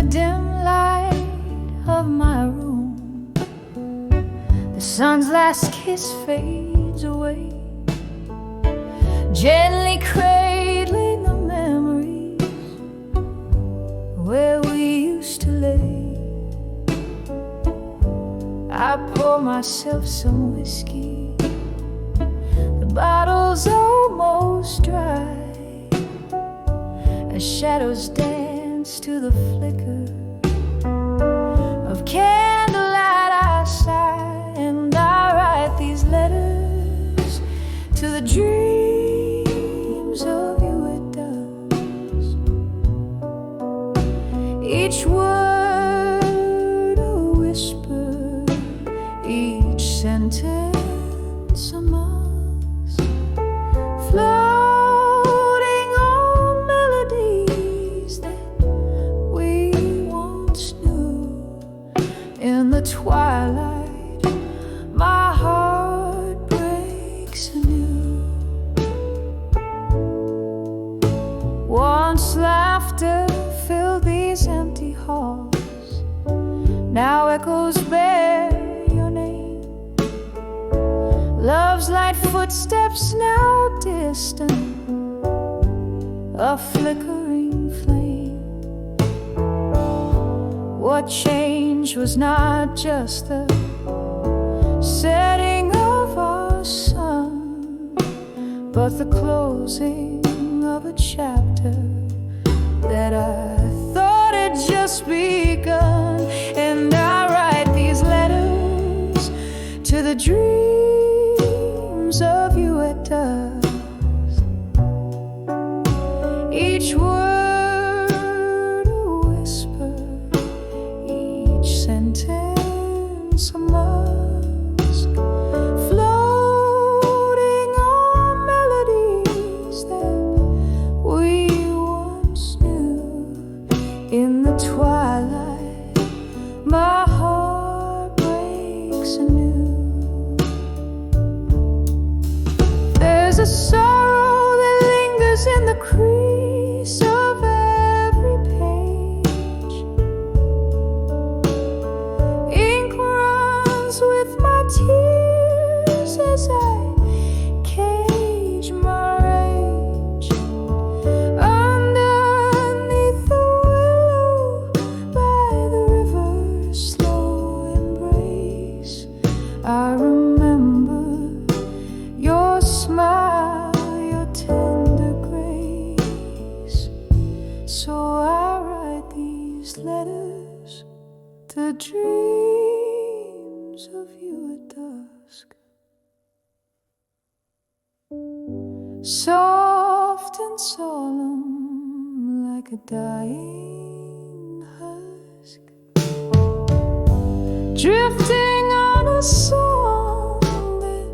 dim light of my room. The sun's last kiss fades away, gently cradling the memories where we used to lay. I pour myself some whiskey, the bottle's almost dry. As shadows dance to the flicker of candlelight, I sigh and I write these letters to the dreams of you at dusk. Each word a whisper, each sentence a musk, floating on melodies that we once knew. In the twilight, my heart breaks anew. Once laughter filled these empty halls, now echoes bear your name. Love's light footsteps now distant, a flickering flame. What changed was not just the setting of our sun, but the closing of a chapter that I thought had just begun. And I write these letters to the dreams of you at dusk. Each word a whisper, each sentence a musk, floating on melodies that we once knew. In the twilight, my heart breaks anew. There's a sorrow that lingers in the crease of every page. Ink runs with my tears as I cage my rage. Underneath the willow by the river's slow embrace, I remember your smile, your tender grace. So I write these letters to dreams of you at dusk. Soft and solemn like a dying husk, drifting on a song that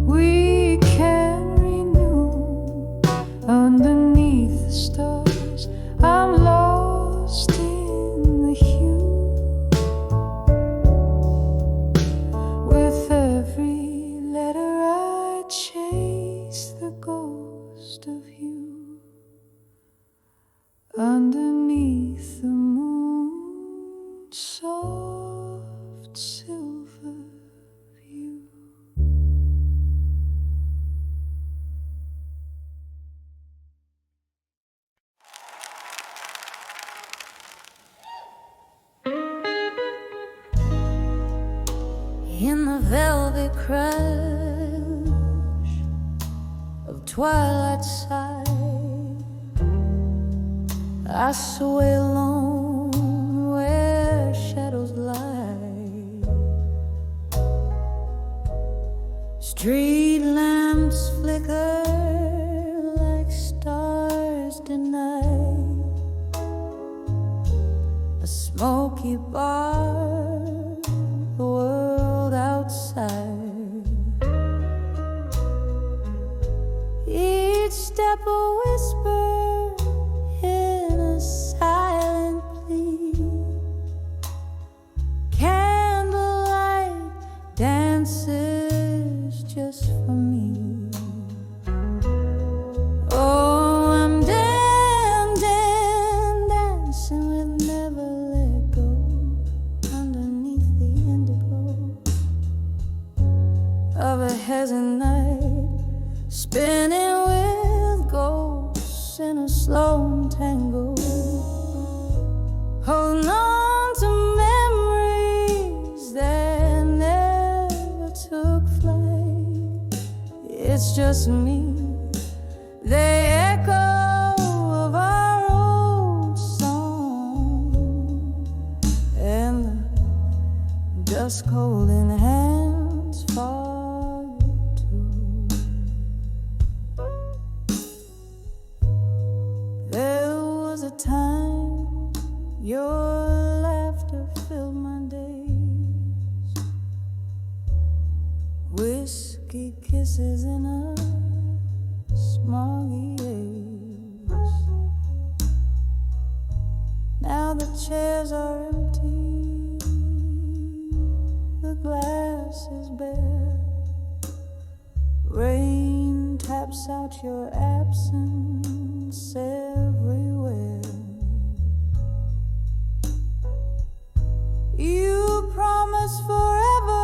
we can renew. Underneath the stars, I'm lost in the hue. With every letter I chase the ghost of you. Underneath the moon, soft silver view. In the velvet crush of twilight side, I sway alone where shadows lie. Street lamps flicker like stars tonight. A smoky bar, the world outside. Each step a whisper in a silent plea. Candlelight dances just for me. Oh, I'm dancing with never was a time your laughter filled my days, whiskey kisses in a smoky haze. Now the chairs are empty, the glass is bare. Rain taps out your absence everywhere. You promise forever,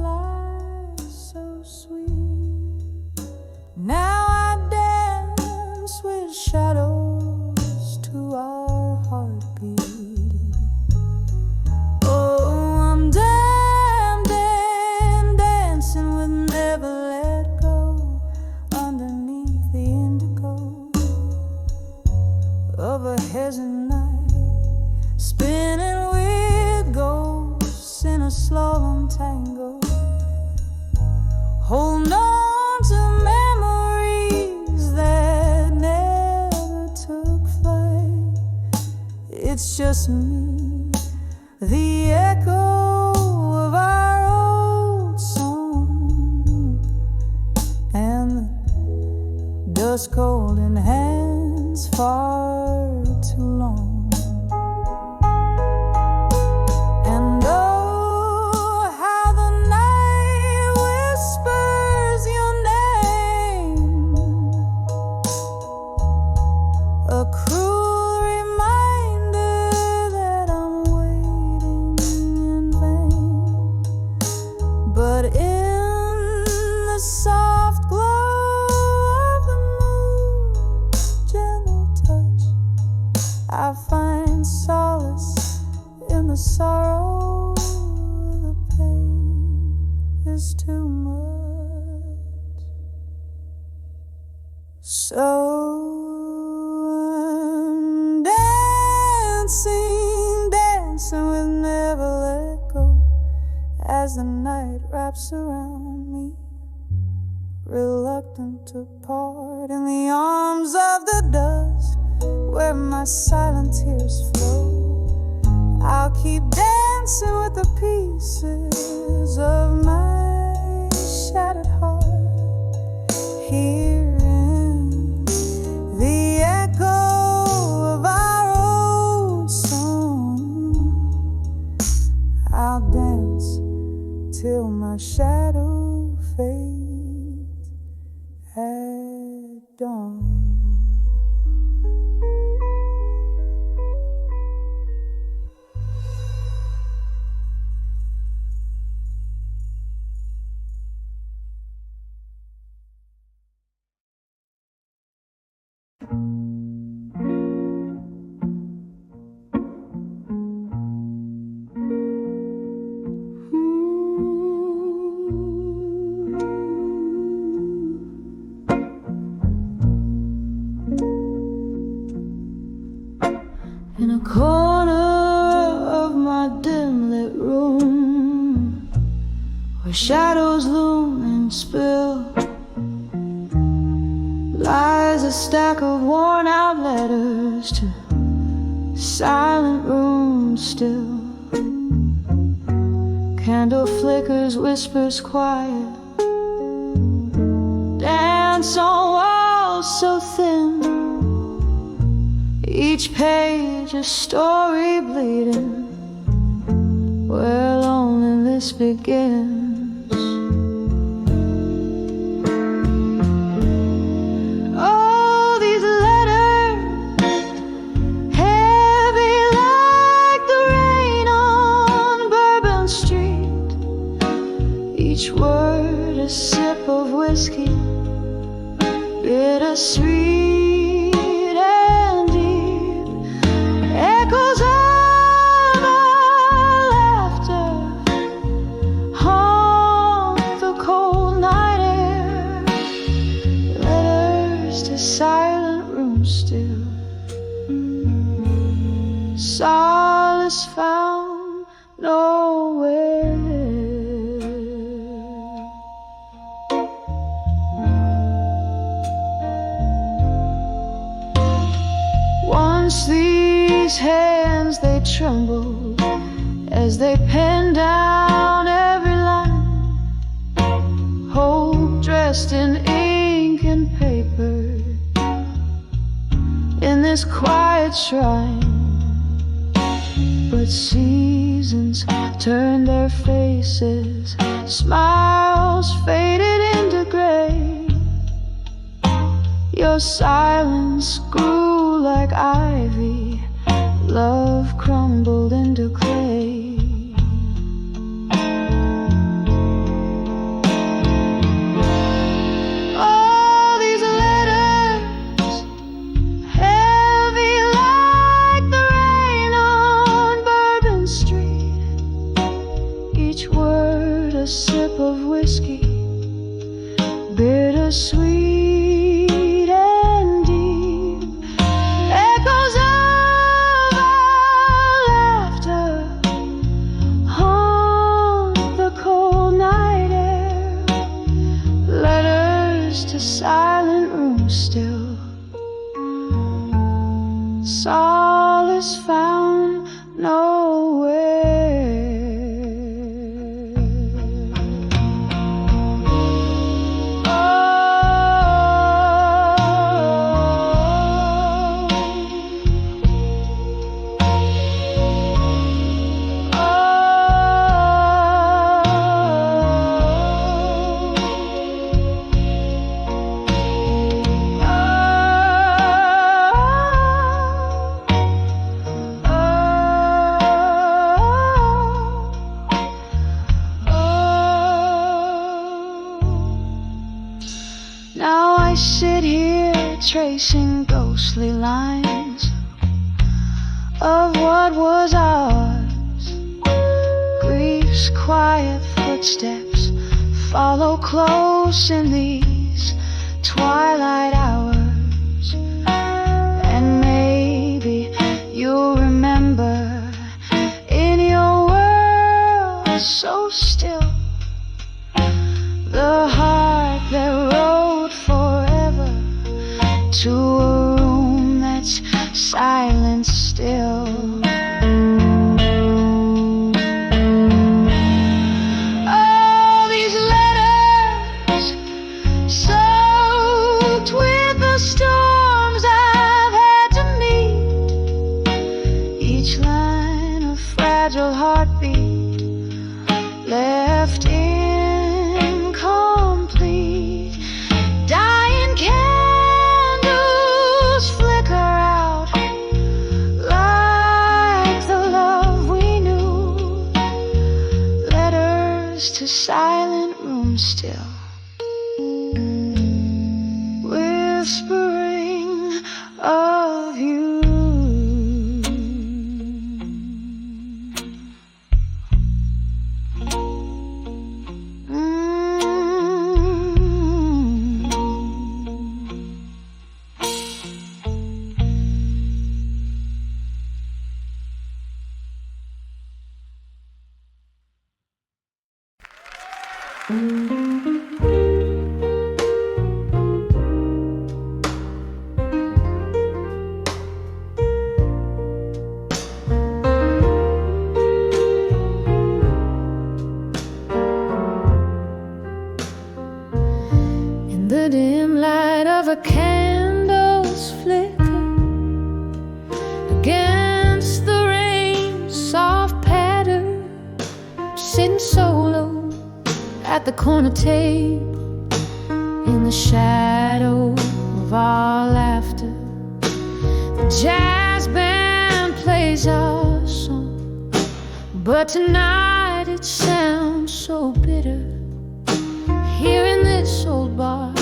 lies so sweet. Now I dance with shadows to our heartbeat. Oh, I'm dancing with never let go, underneath the indigo of a hesitant night, spinning with ghosts in a slalom tango. Hold on to memories that never took flight. It's just me, the echo of our old song, and the dust cold in hands far too long. And oh, how the night whispers your name, a cruel reminder that I'm waiting in vain. But in the soft glow of the moon's gentle touch, I find solace in the sorrow. The pain is too much. So I'm dancing with never let go, as the night wraps around me, reluctant to part in the arms of the dust where my silent tears flow. I'll keep dancing with the pieces of my shattered heart, hearing the echo of our old song. I'll dance till my shadow fades at dawn. In a corner of my dim lit room, where shadows loom and spill, lies a stack of worn out letters to silent rooms still. Candle flickers, whispers quiet, dance on walls so thin, each page a story bleeding, where loneliness begins. Oh, these letters, heavy like the rain on Bourbon Street, each word a sip of whiskey, bittersweet. Echoes of our laughter haunt the cold night air. Letters to silent rooms still, solace found nowhere. once these hands they trembled as they penned down every line, hope dressed in ink and paper in this quiet shrine. But seasons turned their faces, smiles faded into gray. Your silence grew like ivy, love crumbled into clay. All these letters, heavy like the rain on Bourbon Street, each word a sip of whiskey, bittersweet. Silent room still, solace found nowhere. Now I sit here tracing ghostly lines of what was ours. Grief's quiet footsteps follow close in these twilight hours. And maybe you'll remember in your world so still the heart that rode forever to a room that's silent still. All these letters soaked with the storms I've had to meet, each line a fragile heartbeat left incomplete. Dying candles flicker out like the love we knew. Letters to silent rooms still, whispering of you. In the dim light of a candle's flicker against the rain's soft patter, sitting solo at the corner table in the shadow of our laughter. The jazz band plays our song, but tonight it sounds so bitter. Here in this old bar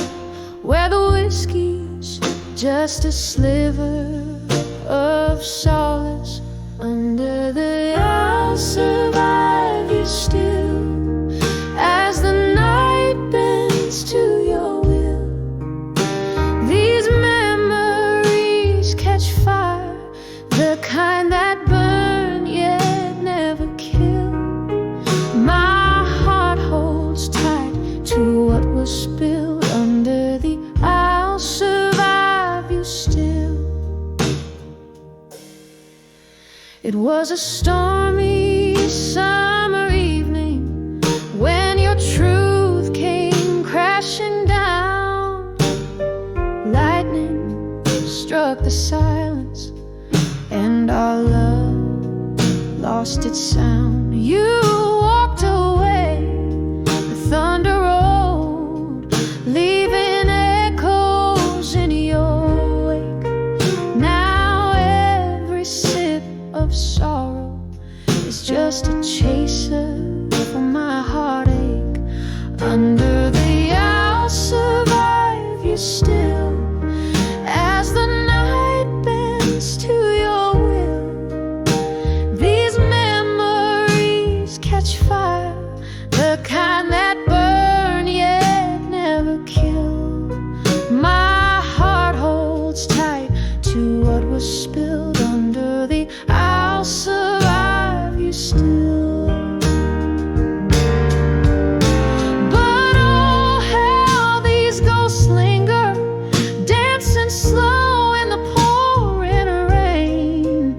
where the whiskey's just a sliver of solace under the I'll survive you still. As the night bends to your will, these memories catch fire, the kind that burn yet never kill. My heart holds tight to what was spilled under the I'll survive you still. It was a stormy summer evening when your truth came crashing down. Lightning struck the silence and our love lost its sound. You walked away, the thunder rolled, leaving echoes in your wake. Now every sip of sorrow is just a chaser for my heartache. Under the I'll survive you still, as the night bends to your will. These memories catch fire, the kind that burn yet never kill. My heart holds tight to what was spilled. Under the I'll survive you still. But oh, how these ghosts linger, dancing slow in the pouring rain.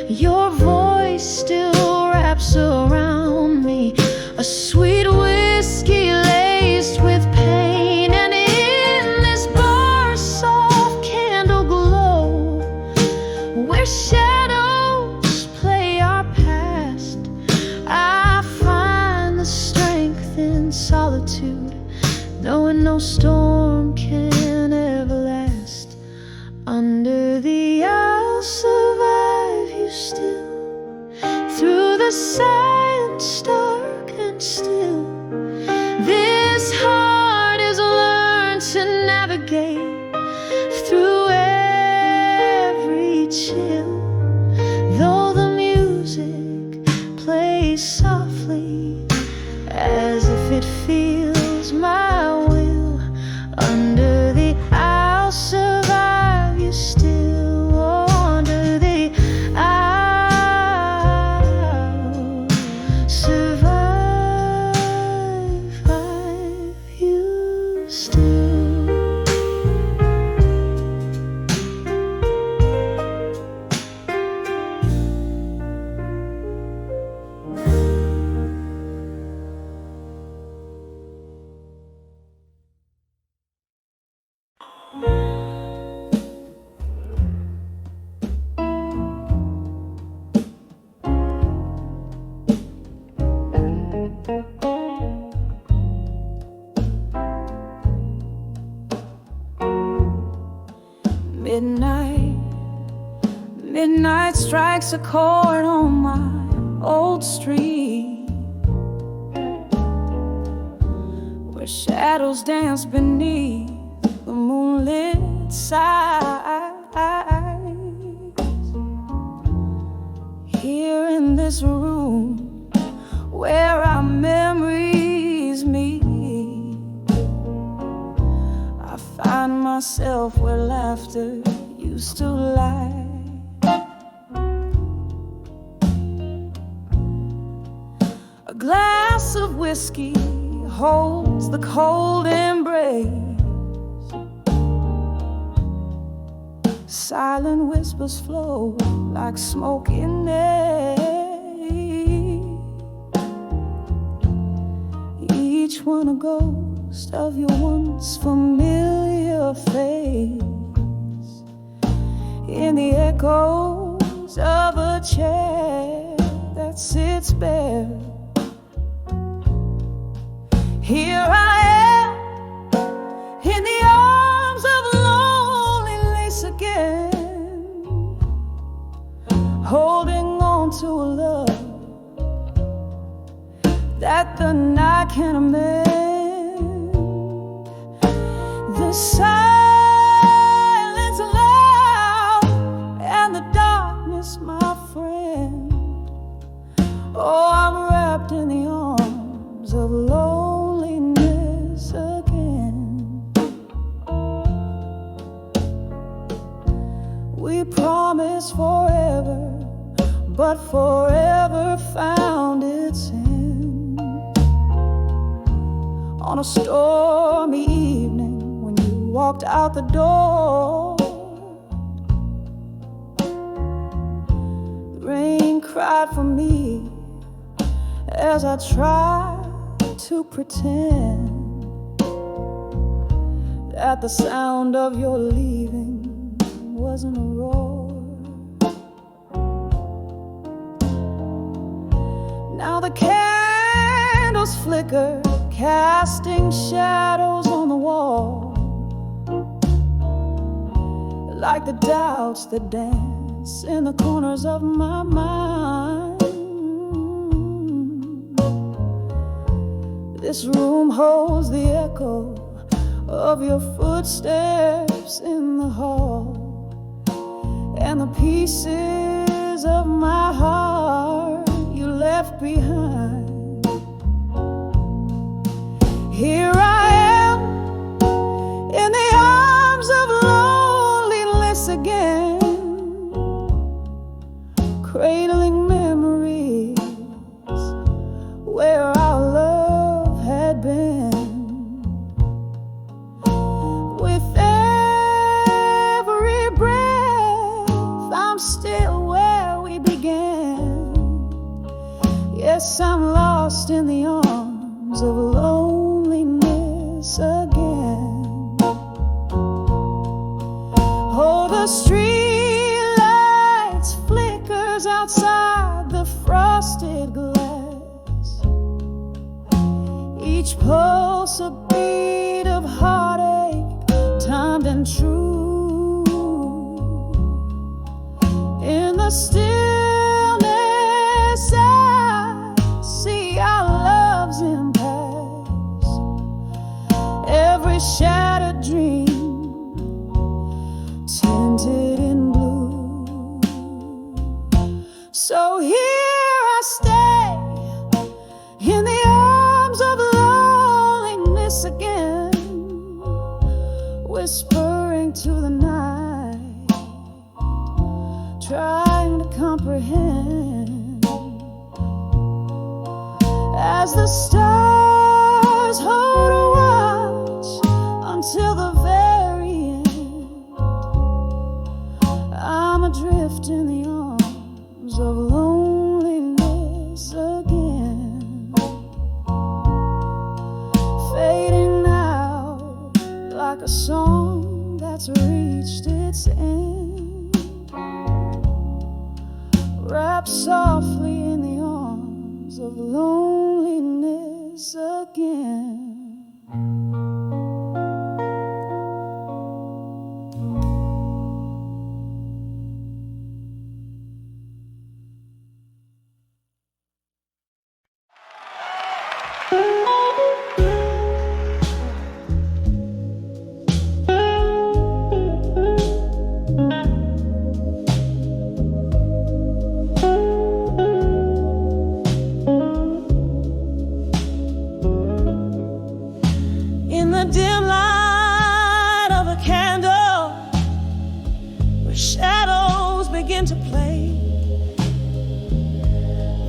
Your voice still wraps around me, a sweet whiskey laced with pain. And in this bar, soft candle glow, where shadows play our past, I find the strength in solitude, knowing no storm can ever last. Under the I'll survive you still, through the silence dark and still. This heart has learned to navigate through every chill. Though the music plays softly, as if it feels my will. Under the I'll survive you still. Oh, under the I'll survive you still. Midnight, midnight strikes a chord on my old street, where shadows dance beneath the moonlit skies. Here in this room where our memories meet, I find myself where laughter used to lie. A glass of whiskey holds the cold embrace. Silent whispers flow like smoky in each one a ghost of your once familiar face, in the echoes of a chair that sits bare. Here I am in the arms of loneliness again, holding on to a love that the night can amend. The silence loud and the darkness, my friend. Oh, I'm wrapped in the arms of loneliness again. We promised forever, but forever found its end. On a stormy evening when you walked out the door, the rain cried for me as I tried to pretend that the sound of your leaving wasn't a roar. Now the candles flicker, casting shadows on the wall, like the doubts that dance in the corners of my mind. This room holds the echo of your footsteps in the hall, and the pieces of my heart you left behind. Here I am in the arms of loneliness again, cradling memories where our love had been. With every breath, I'm still where we began. Yes, I'm lost in the arms of loneliness again. Oh, the street lights flickers outside the frosted glass, each pulse a beat of heartache, timed and true. In the stillness I see our love's impasse, every shattered dream tinted in blue. So here I stay in the arms of loneliness again, whispering to the night, trying to comprehend, as the stars hold a watch until the very end. I'm adrift in the arms of loneliness again, fading out like a song that's reached its end, wrapped softly in the arms of loneliness again. In the dim light of a candle, where shadows begin to play,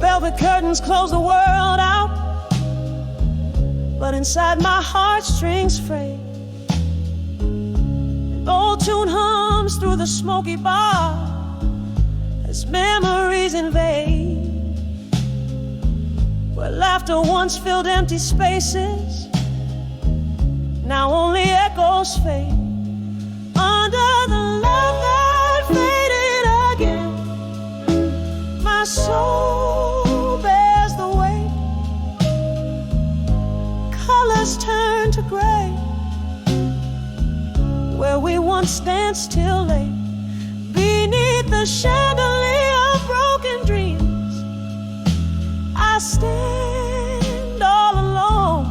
velvet curtains close the world out, but inside my heartstrings fray. An old tune hums through the smoky bar as memories invade, where laughter once filled empty spaces, now only echoes fade. Under the love that faded again, my soul bears the weight. Colors turn to gray, where we once danced till late. Beneath the chandelier of broken dreams, I stand all alone,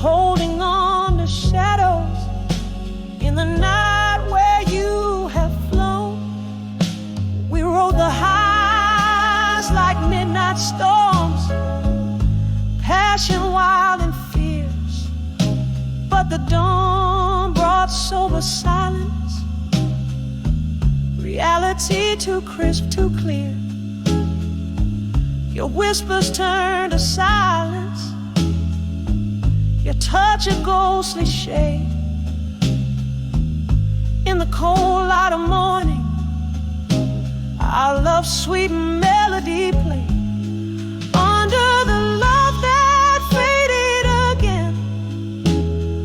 holding on to shadows in the night where you have flown. We rode the highs like midnight storms, passion wild and fierce, but the dawn brought sober silence, reality too crisp, too clear. Your whispers turn to silence, your touch a ghostly shade. In the cold light of morning, our love of sweet melody play under the love that faded again.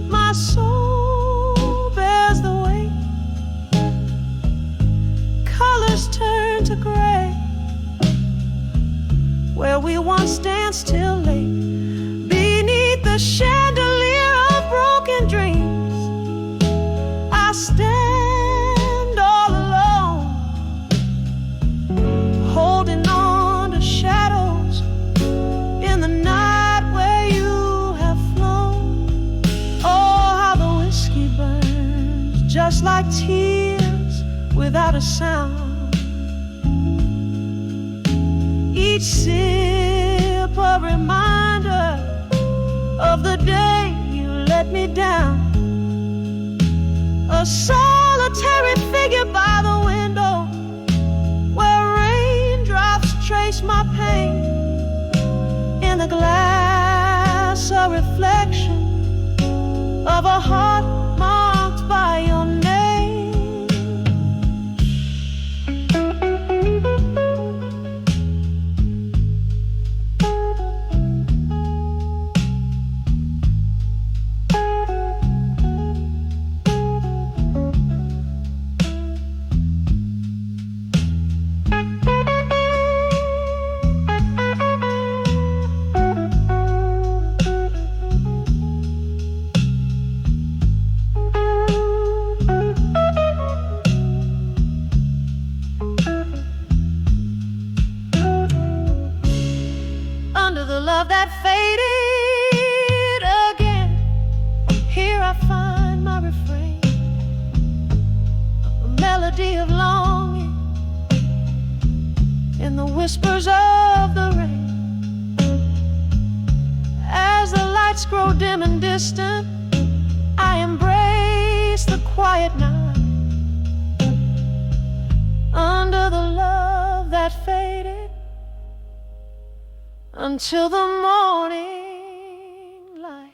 My soul bears the weight, colors turn to gray, where we once danced till late beneath the chandelier of broken dreams. I stand all alone, holding on to shadows in the night where you have flown. Oh, how the whiskey burns just like tears without a sound. Each sip a reminder of the day you let me down. A solitary figure by the window, where raindrops trace my pain. In the glass, a reflection of a heart marked by your name. Love that faded again. Here I find my refrain, a melody of longing in the whispers of the rain. As the lights grow dim and distant, I embrace the quiet night under the love that faded until the morning light.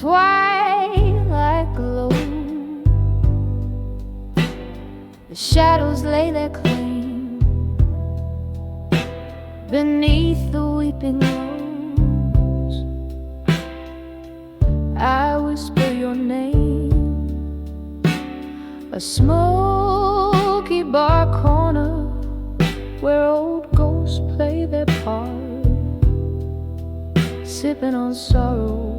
Twilight glow, the shadows lay their claim beneath the weeping rose. I whisper your name, a smoky bar corner where old ghosts play their part, sipping on sorrow.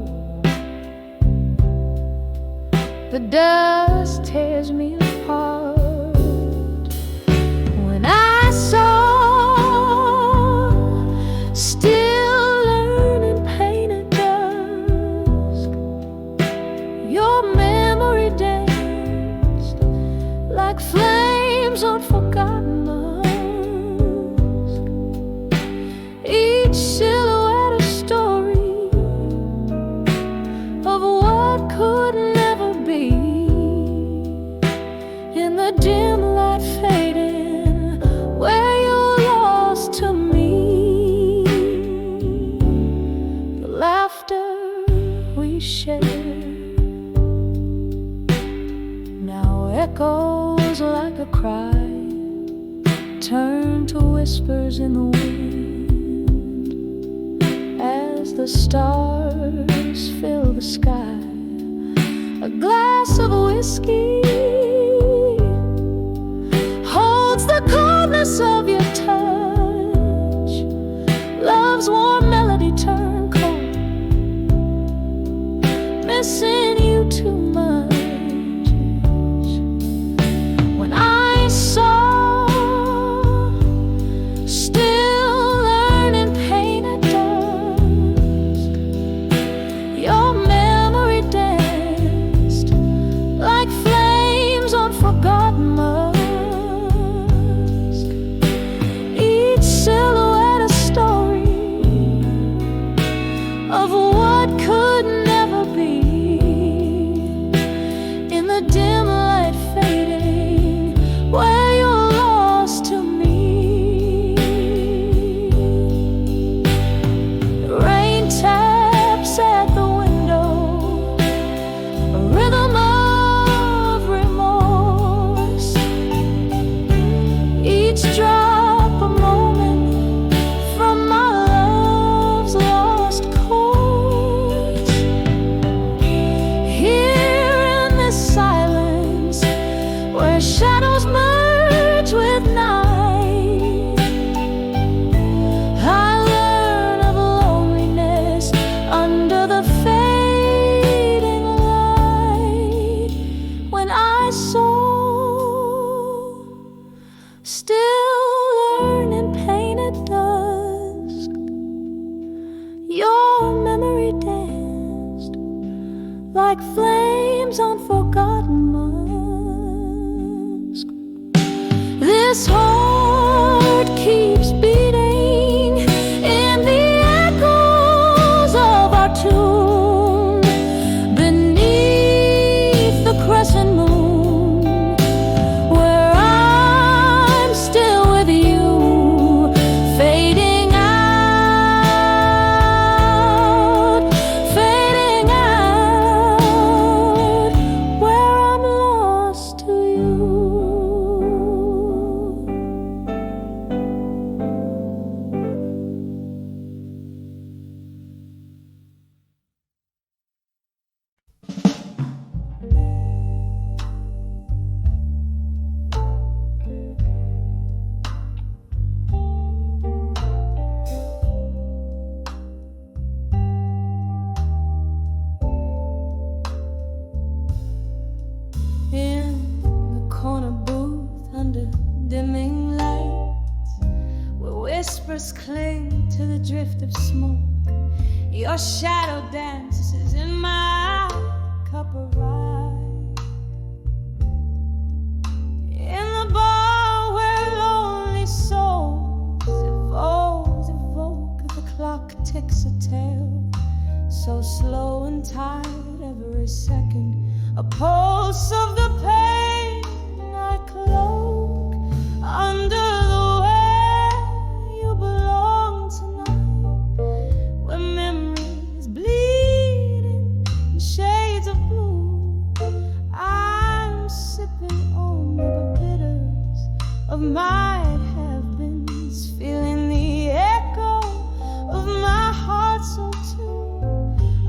The dust tears me apart when I saw, still learning pain at dusk, your memory danced like flames on forgotten musk. Each silhouette a story of what could never be. In the dim light fading, where you're lost to me, the laughter we shared now echoes like a cry, turn to whispers in the wind as the stars fill the sky. A glass of whiskey holds the coldness of your touch. Love's warm melody turned cold, missing you too much. When I saw, still learning pain at dusk, your memory danced like flames shadows merge with night. I learn of loneliness under the fading light. When I saw, still learning pain at dusk, your memory danced like flames on forgotten musk. This heart keeps beating in the echoes of our tune, beneath the crescent moon, where I'm still with you, fading out, where I'm lost to you. In the corner booth under dimming lights, where whispers cling to the drift of smoke, your shadow dances in my cup of rye. In the bar where lonely souls evoke, the clock ticks a tale so slow and tired every second, a pulse of the pain I cloak under the way you belong tonight, where memories bleed in shades of blue. I'm sipping on the bitters of my have-beens, feeling the echo of my heart so true,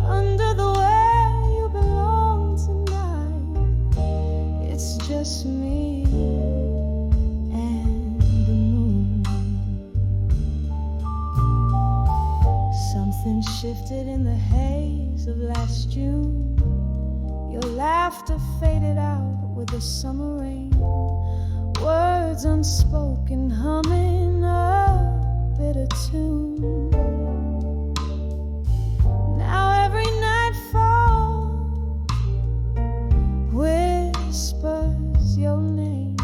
under the way you belong tonight. It's just me and the moon. Something shifted in the haze of last June. Your laughter faded out with the summer rain, words unspoken humming a bitter tune. Now every nightfall whispers your name,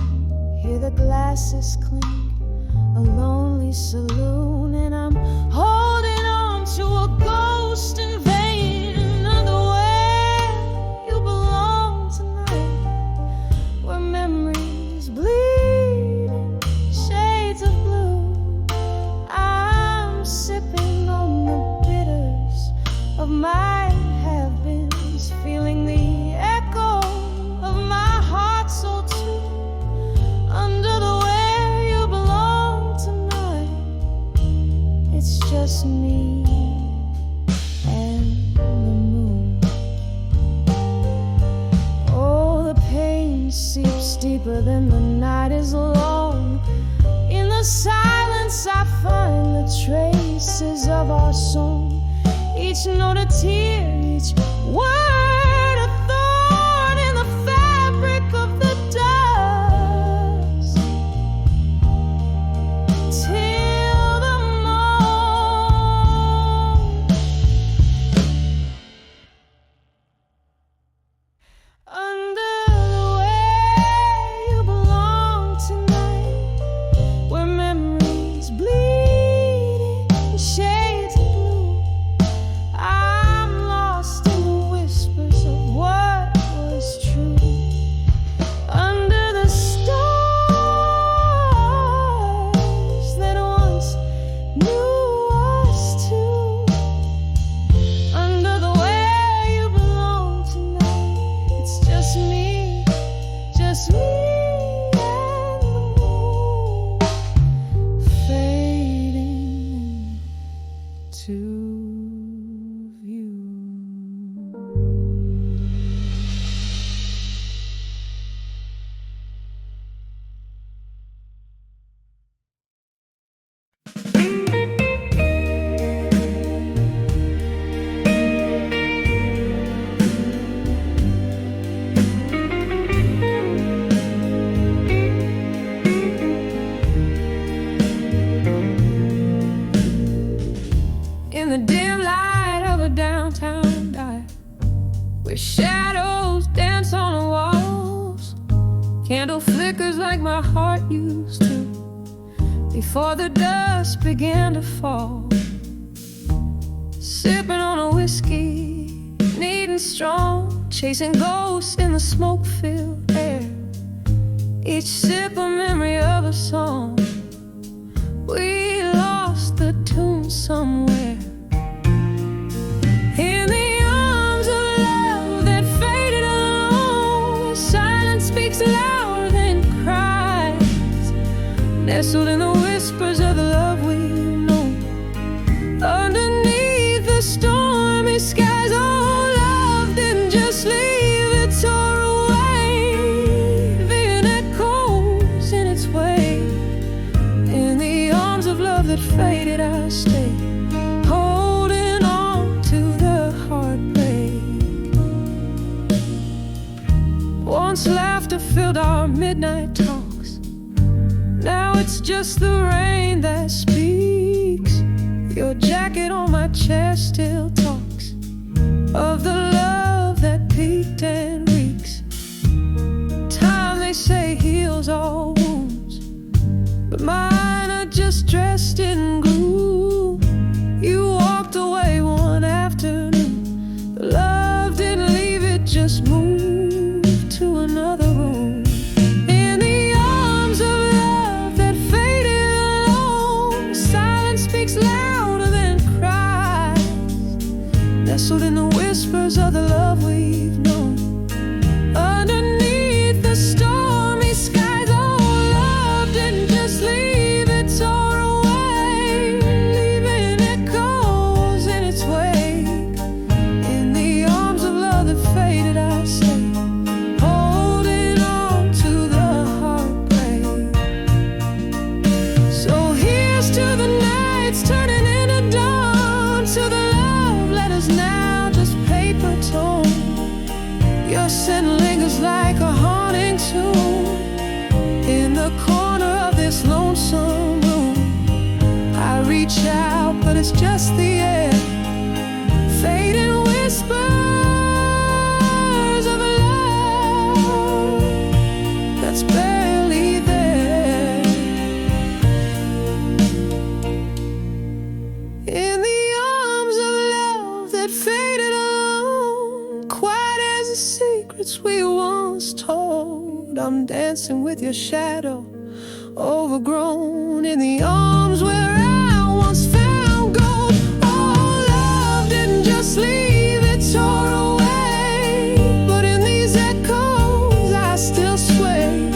hear the glasses clink, a lonely saloon, and I'm holding on to a ghost in vain. Another way you belong tonight, where memories bleed in shades of blue. I'm sipping on the bitters of my have-beens, feeling the echo of my heart so true, under the way you belong tonight. It's just me and the moon. Oh, the pain seeps deeper than the night is long. In the silence I find the traces of our song, each note a tear, each word a thorn in the fabric of the dust, till the morn. Under the way you belong tonight, where memories bleed in shades of blue. I'm lost in the whispers candle flickers like my heart used to, before the dust began to fall. Sipping on a whiskey, neat and strong, chasing ghosts in the smoke-filled air. Each sip a memory of a song. We lost the tune somewhere. In the arms of love that faded alone, silence speaks louder than cries, nestled in the whispers of the love we've known. Underneath the stormy skies, oh, love didn't just leave, it tore away, leaving echoes in its wake. In the arms of love that faded, I stay, holding on to the heartbreak. Once laughter filled our midnight talks, now it's just the rain that speaks. Your jacket on my chest still talks of the love that peaked and reeks. Time, they say, heals all wounds, but mine are just dressed in gloom. You walked away one afternoon, but love didn't leave, it just moved to another room. In the arms of love that faded alone, silence speaks louder than cries, nestled in the whispers of the love we've known. Underneath the stormy skies, oh, love didn't just leave, it tore away, leaving echoes in its wake. In the arms of love that faded, I stay, holding on to the heartbreak. So here's to the nights turning into dawn, to the love letters now just paper torn. Your scent lingers like a haunting tune in the corner of this lonesome room. I reach out, but it's just the air, fading whispers of a love that's barely there. In the arms of love that faded alone, quiet as the secrets we once told, I'm dancing with your shadow, overgrown. In the arms where I once found gold, oh, love didn't just leave, it tore away, but in these echoes I still sway.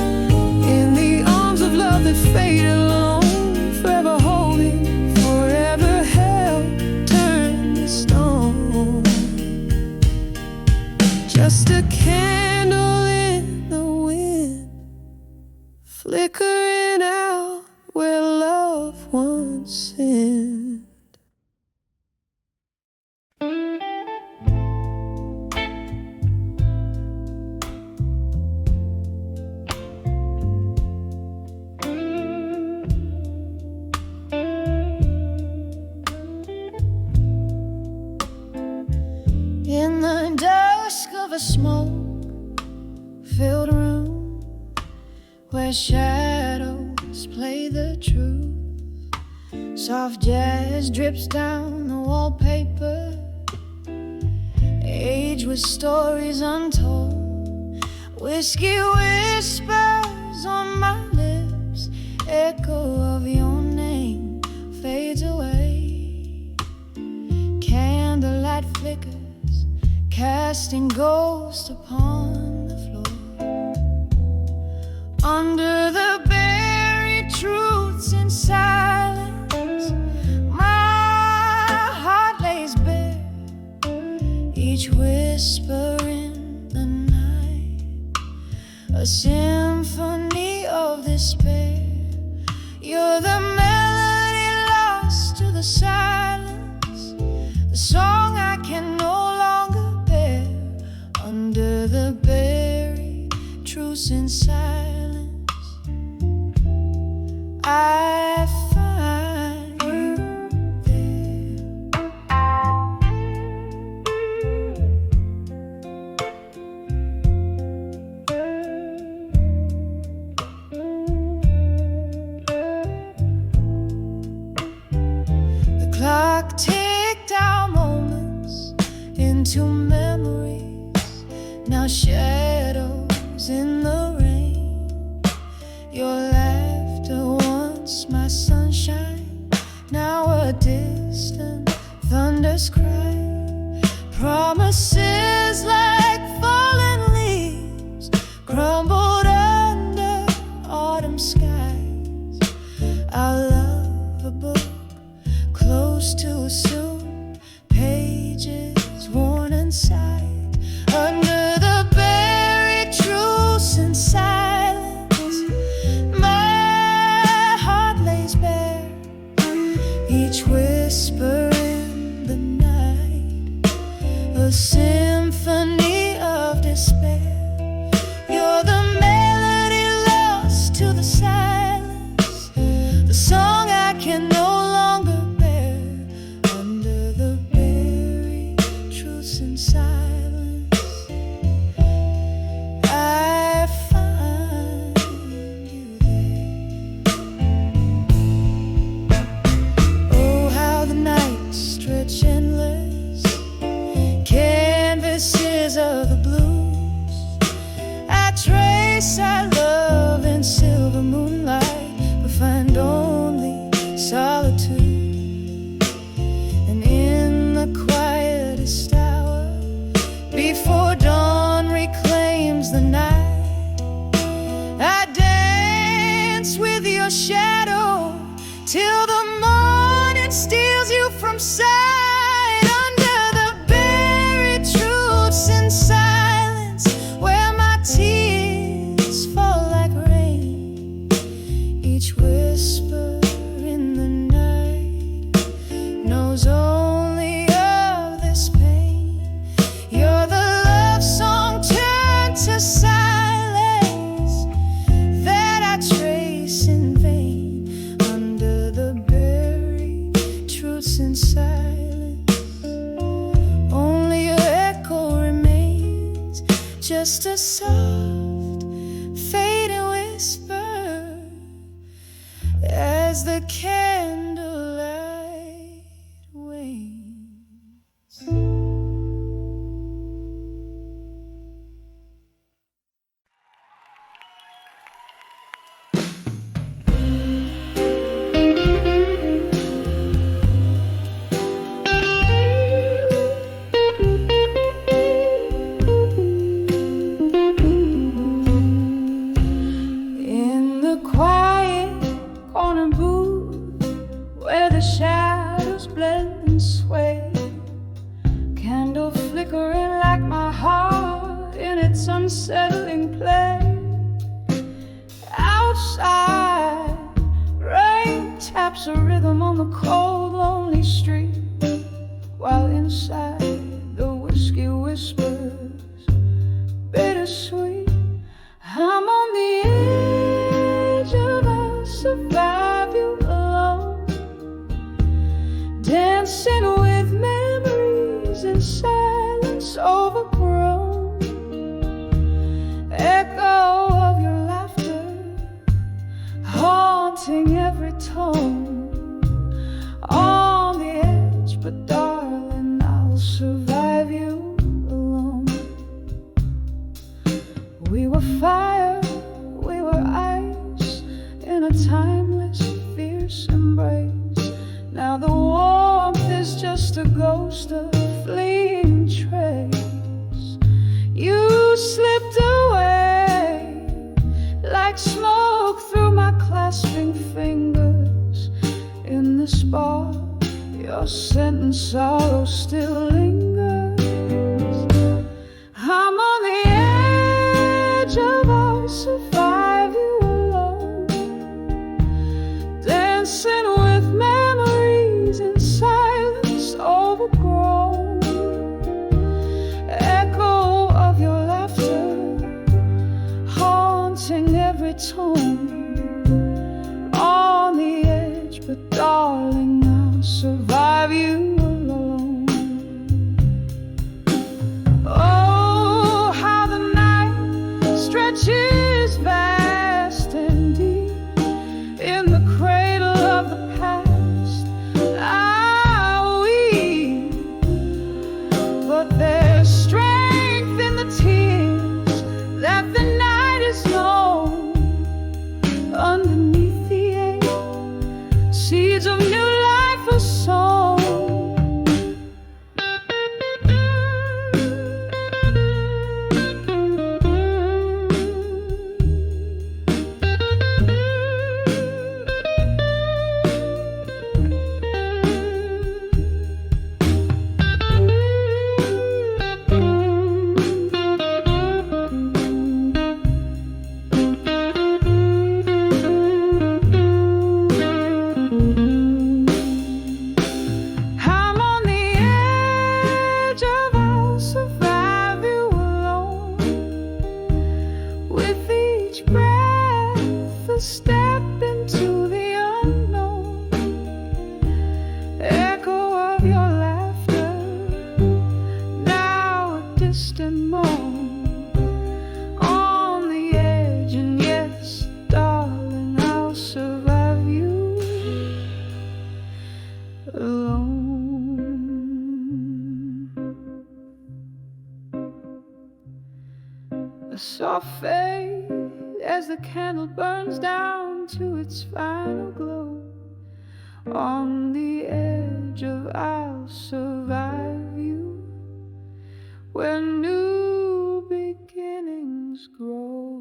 In the arms of love that faded alone, forever holding, forever held, turned to stone. Just a candle in the wind, flickering out where love once sinned. In the dusk of a smoke-filled room, where shadows play the truth, soft jazz drips down the wallpaper, age with stories untold. Whiskey whispers on my lips, echo of your name fades away. Candlelight flickers, casting ghosts upon the floor. Under the buried truths in silence, my heart lays bare, each whisper in the night, a symphony of despair. You're the melody lost to the silence, the song I can no longer bear. Under the buried truths in silence, I find you there. clock ticked our moments into memories, now shadows in the rain. Your laughter once my sunshine, now a distant thunder's cry. Promises like fallen leaves crumbled under autumn skies. Our love a book close too soon, pages worn inside. Under the buried truths and silence, my heart lays bare. Each whisper in the night, a symphony of despair. You're the melody lost to the silence, the song I can no longer bear. Under the buried truths and silence, I find you there. Oh, how the nights stretch endless, canvases of the blues. I trace our love in silver moonlight, but find only solitude. And in the quietest hour, before dawn reclaims the night, I dance with your shadow till the morning steals you from sight. Under the buried truths in silence, where my tears fall like rain. Each whisper in the night knows only of this pain. You're the love song turned to silence that I trace in vain. Under the buried truths in silence, only your echo remains, just a soft fading whisper as the candlelight wanes. In the quiet corner booth, where the shadows blend and sway, candle flickering like my heart in its unsettling play. Outside, rain taps a rhythm on the cold, lonely street, while inside the whiskey whispers bittersweet. I'm on the edge of a survive you alone, dancing with memories in silence overgrown. Echo of your laughter haunting every tone. On the edge, but darling, I'll survive you alone. We were fire, we were ice, in a timeless, fierce embrace. Now the warmth is just a ghost of fleeting trace. You slipped away like smoke through my clasping fingers. In the spark, your scent and sorrow still lingers. I'm on the edge of our survive you alone, dancing with memories in silence overgrown. Echo of your laughter haunting every tone. On the edge, but darling, I'll survive you alone. Oh, how the night stretches vast and deep in the cradle of the past. I a step into the unknown, echo of your laughter, now a distant moan on the edge. And yes, darling, I'll survive you alone. A soft fade as the candle burns down to its final glow on the edge of I'll survive you, where new beginnings grow.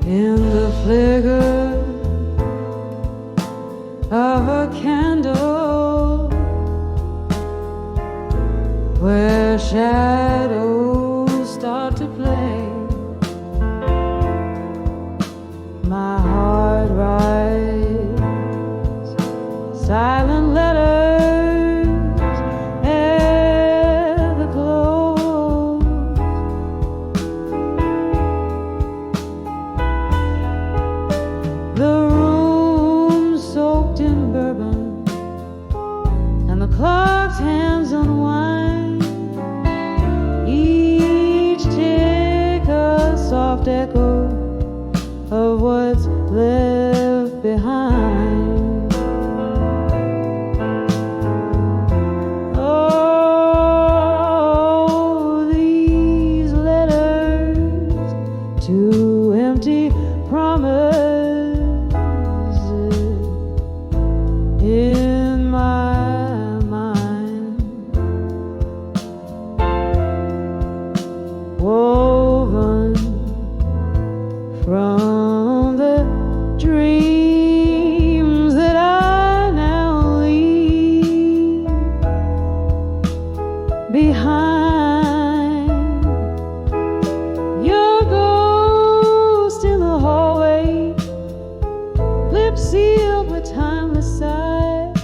In the flicker of a candle, where shadows start to play, my heart writes silent letters at the close. The room soaked in bourbon, and the clock's hands unwind, each tick a soft echo of what's left behind. Oh, these letters to empty promises in my mind, woven from the dreams that I now leave behind. Your ghost in the hallway, lips sealed with timeless sighs,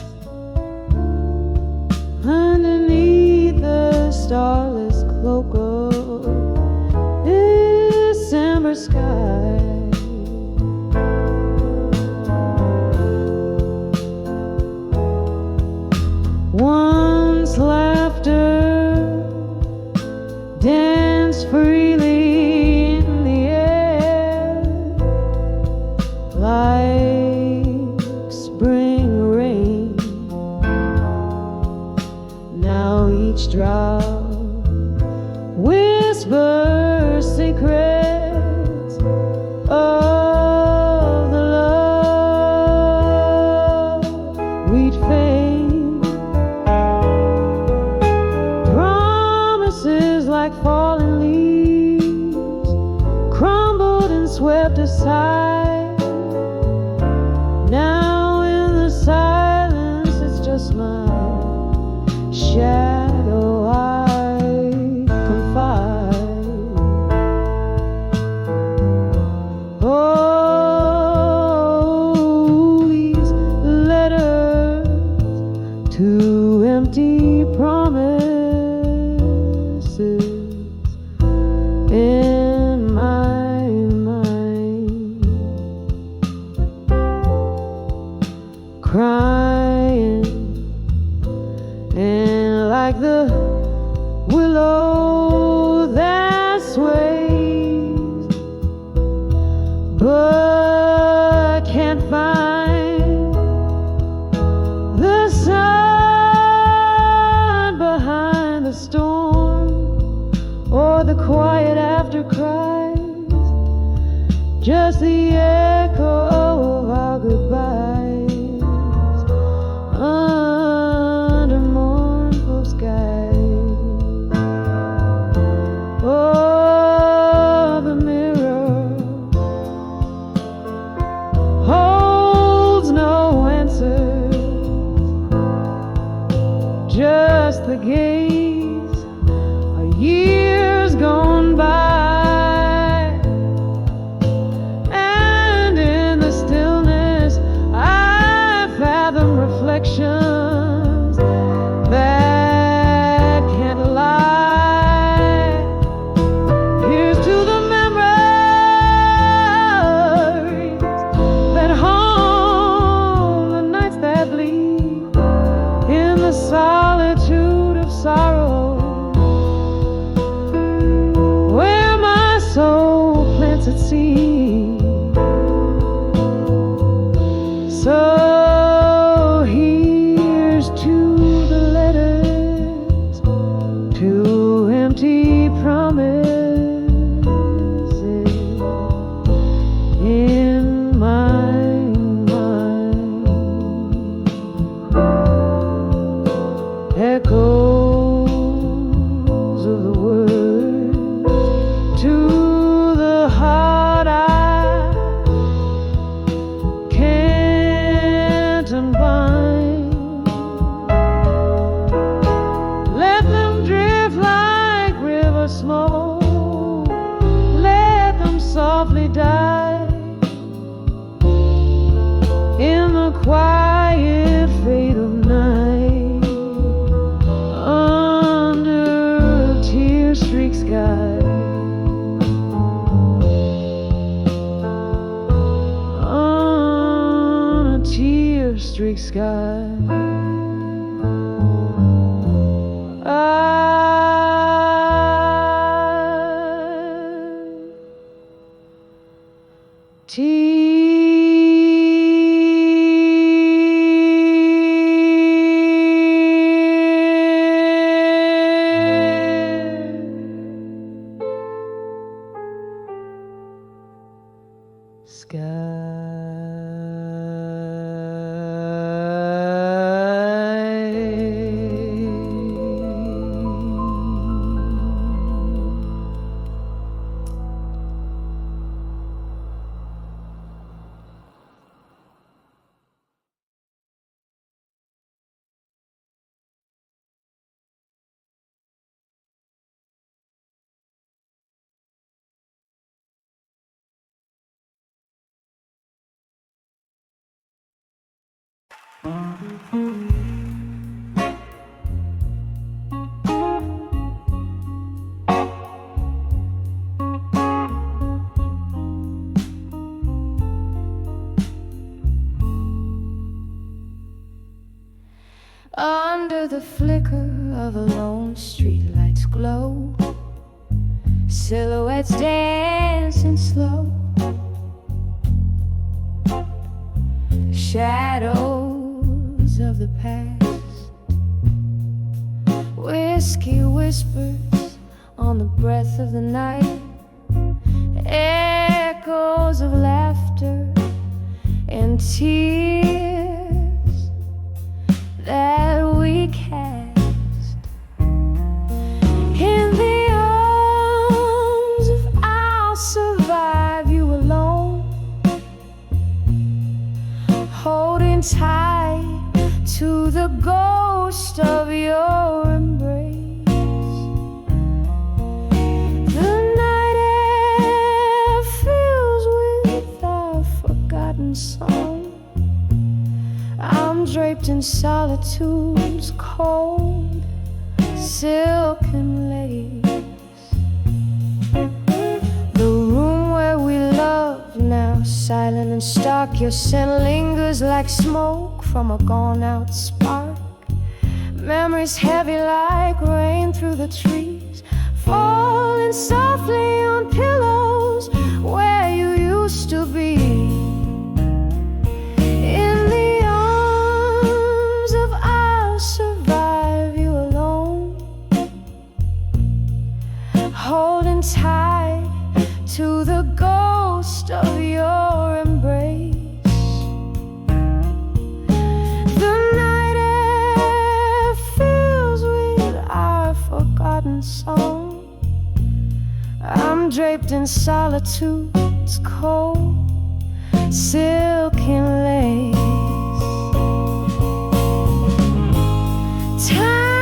underneath the starless cloak of December sky. Once laughter danced freely in the air, like spring rain. Now each drop whispers secrets of the love we'd feigned. Promises like fallen leaves, crumbled and swept aside. Now in the silence, it's just my shadow I confide. Oh, these letters to empty promises in my mind, crying and like the willow that sways, but can't find the sun behind the storm, or the quiet after cries, just the echo of our goodbyes under mournful skies. Oh, the mirror holds no answer just the gaze of years gone by. And in the stillness I fathom reflections that can't lie. Here's to the memories that haunt the nights that bleed in the solitude of sorrow, where my soul plants its seed. So here's to the letters, to empty promises in my mind, echoes of the words to the heart I can't unbind. Let them drift like river smoke, let them softly die in the quiet fade of night, under a tear-streaked sky, on a tear-streaked sky. Under the flicker of a lone streetlight's glow, silhouettes dancing slow, shadows of the past, whiskey whispers on the breath of the night, echoes of laughter and tears that we cast in the arms of I'll survive you alone, holding tight to the ghost of your embrace. The night air fills with our forgotten song. I'm draped in solitude's cold silken lace. The room where we loved, now silent and stark, your scent lingers like smoke from a gone-out spark. Memories heavy like rain through the trees, falling softly on pillows where you used to be. In the arms of I'll survive you alone, holding tight to the ghost of your embrace. The night air fills with our forgotten song. I'm draped in solitude's cold silken lace. Time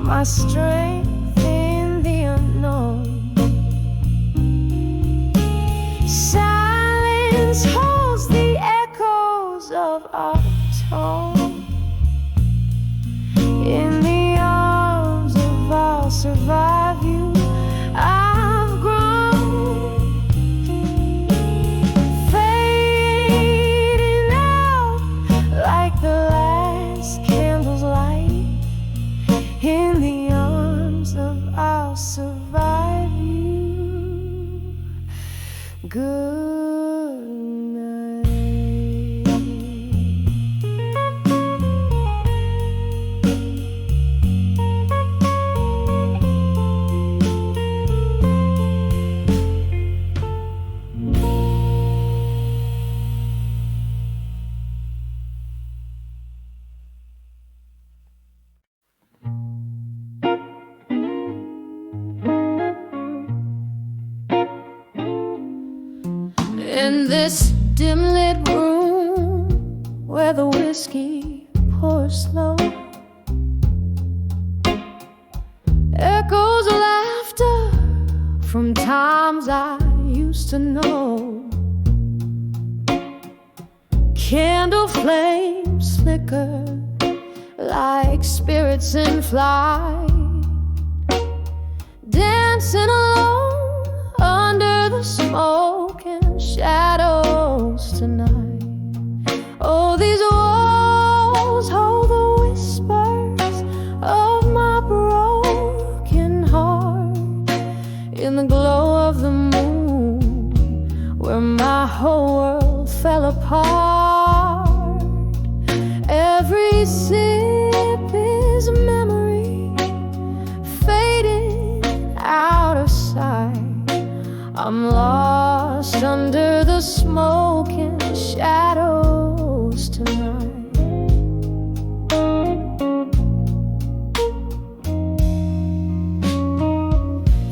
my strength in the unknown. Silence holds the echoes of our tone. In the arms of I'll survive you, I've grown. Fading out like the last candle's light. In the arms of I'll survive you. Good night. In this dim lit room where the whiskey pours slow, echoes of laughter from times I used to know. Candle flames flicker like spirits in flight, dancing alone under the smoke and shadows tonight. Oh, these walls hold the whispers of my broken heart. In the glow of the moon, where my whole world fell apart, every sip is a memory fading out of sight. I'm lost under the smoke and shadows tonight.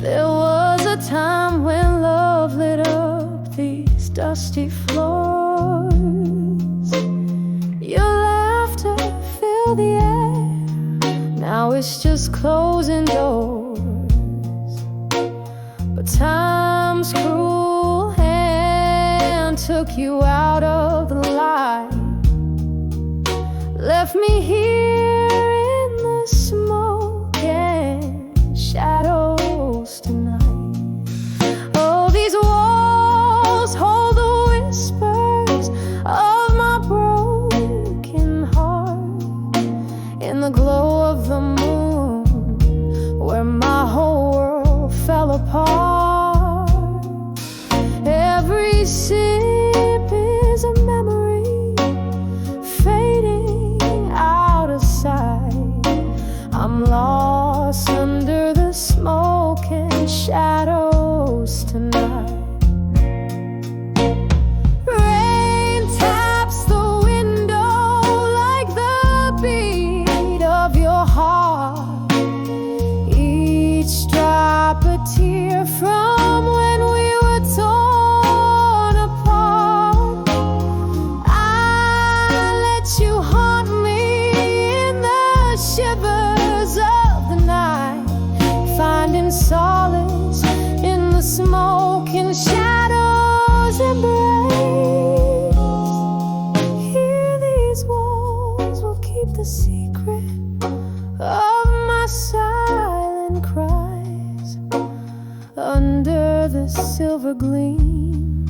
There was a time when love lit up these dusty floors. Your laughter filled the air, now it's just closing doors. But time's cruel hand took you out of the light, left me here in the smoke and shadows tonight. Oh, these walls hold the whispers of my broken heart. In the glow of the moon, where my whole world fell apart, every sip is a memory fading out of sight. I'm lost under the smoke and shadows tonight. Rain taps the window like the beat of your heart, each drop a tear from when we were torn apart. I let you haunt me in the shivers of the night, finding solace in the smoke and shadows embrace. Here these walls will keep the secret of my silent cries, under the silver gleam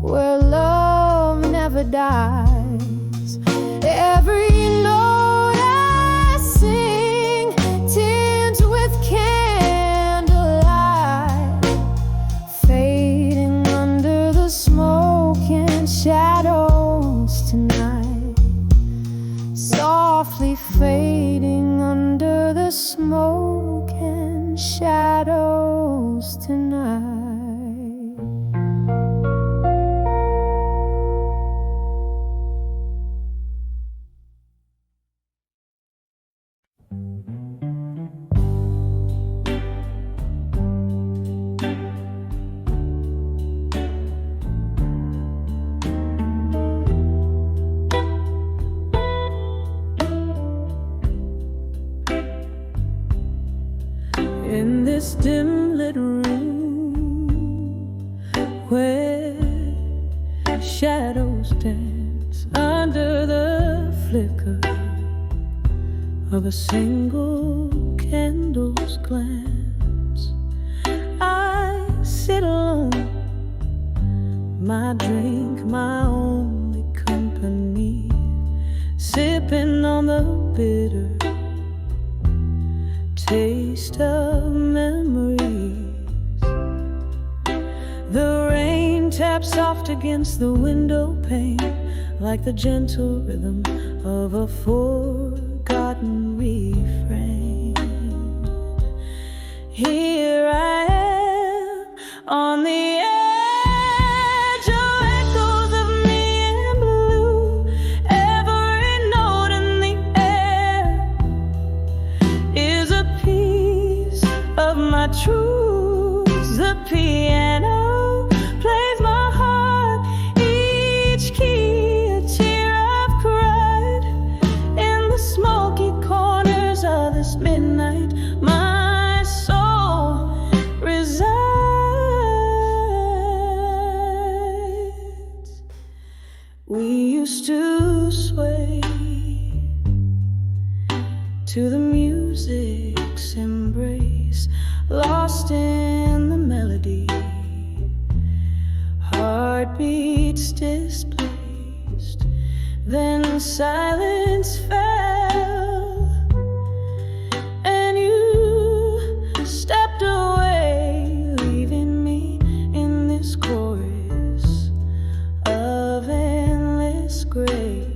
where love never dies. Every note I sing tinged with candlelight, fading under the smoke and shadows tonight, softly fading under the smoke and shadows tonight. shadows dance under the flicker of a single candle's glance. I sit alone, my drink, my only company, sipping on the bitter taste of memories. The rain taps soft against the window pane, like the gentle rhythm of a forgotten refrain. Here I am on the edge of echoes of me in blue. Every note in the air is a piece of my truth. The piano plays my heart, each key a tear I've cried. In the smoky corners of this midnight, my soul resides. We used to sway to the music's embrace, lost in the melody, heartbeats displaced. Then silence fell, and you stepped away, leaving me in this chorus of endless gray.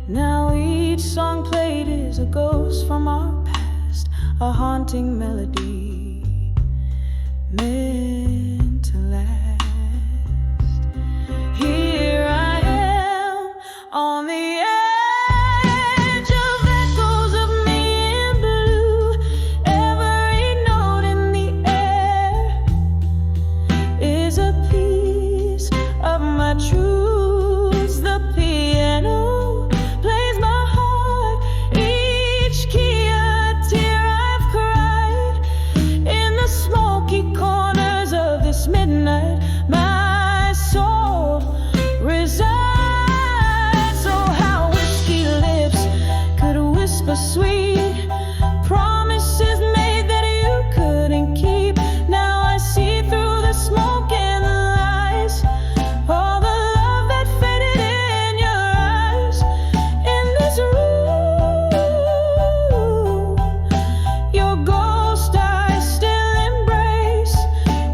Now each song played is a ghost from our past, a haunting melody meant to last. Here I am on the edge of echoes of me in blue. Every note in the air is a piece of my truth. The piano plays my heart, each key a tear I've cried. In the smoky corners of this midnight, my soul resides. So how whiskey lips could whisper sweet promises made that you couldn't keep. Now I see through the smoke and the lies, all the love that faded in your eyes. In this room, your ghost I still embrace.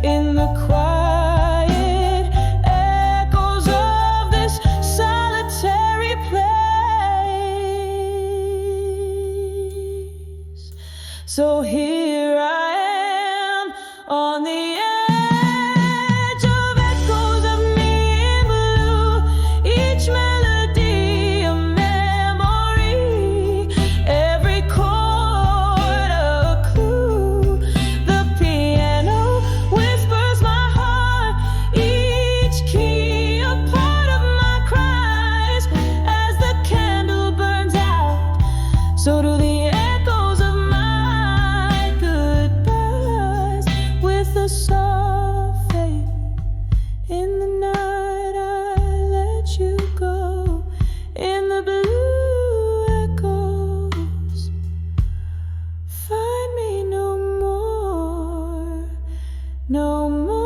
In the quiet echoes of this solitary place. So here I am on the edge of echoes of me in blue. Each melody a memory, every chord a clue. The piano whispers my heart, each key a part of my cries. As the candle burns out, so do the echoes of my goodbyes. With a soft fade in the night, I let you go. In the blue echoes, find me no more, no more.